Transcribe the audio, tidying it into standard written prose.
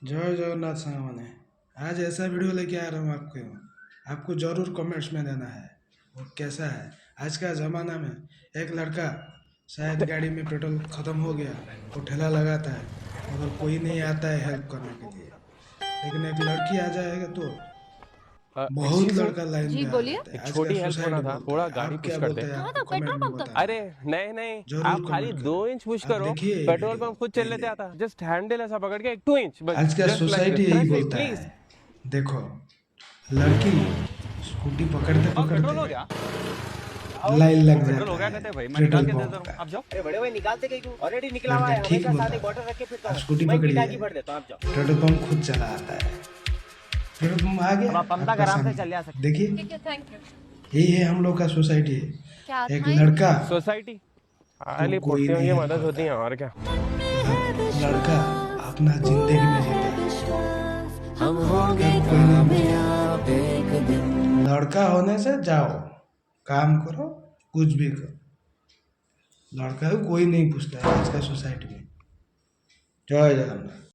जय जगन्नाथ सामने। आज ऐसा वीडियो लेके आ रहा हूँ आपको जरूर कमेंट्स में देना है वो कैसा है। आज का ज़माना में एक लड़का शायद गाड़ी में पेट्रोल ख़त्म हो गया, वो ठेला लगाता है मगर कोई नहीं आता है हेल्प करने के लिए। लेकिन एक लड़की आ जाएगा तो बहुत एक्सक्यूज मी। लड़का लाइन जी में आ बोलिए। जाता है। एक आज का छोटी हेल्प होना सोसाइटी था, बोलता थोड़ा है। गाड़ी आप पुश क्या कर दे। बोलते हैं? कहाँ था? आपको कमेंट पेट्रोल में पंप तक? बताना। अरे नहीं नहीं, जरूर आप खाली कमेंट दो करें। इंच पुश आप करो, देखिए ये पेट्रोल वीडियो पंप खुद चल लेते पहले। आता। जस्ट हैंडल ऐसा पकड़ के 2 इंच बस, आज का जस्ट लाइक सोसाइटी दिस, यही प्रेस इट बोलता है। प्लीज। देखो, लड़की स्कूटी पकड़ते और पेट्रोल हो पकड़ते गया। लाइन लग पेट्रोल हो जाता गया है कहते हैं भाई, मैं पेट्रोल निकाल के दे पंप देता हूँ, पे। आप जाओ। अरे बड़े भाई निकालते कहीं क्यों? ऑलरेडी निकला हुआ लड़का है, ठीक हमेशा बोलता साथ एक है। बॉटल रख के फिरता आप हूँ। स्कूटी मैं की पकड़िए, टाकी भर देता हूँ, आप जाओ। पेट्रोल पंप खुद चला आता है। पेट्रोल पंप आ अब गया आप पंप तक आपका आराम से सामने। चल जा सकते। देखिए, ठीक है, थैंक यू। यही है हम लोग का सोसाइटी। क्या एक था ये? लड़का सोसाइटी तो खाली कोई पुट्टियों नहीं की हेल्प मदद होती करता है है। और क्या। लड़का अपना जिंदगी में जीता है, कोई नहीं पूछता। लड़का होने से जाओ, काम करो, कुछ भी करो। लड़का को कोई नहीं पूछता है आज का सोसाइटी में। जय जगन्नाथ।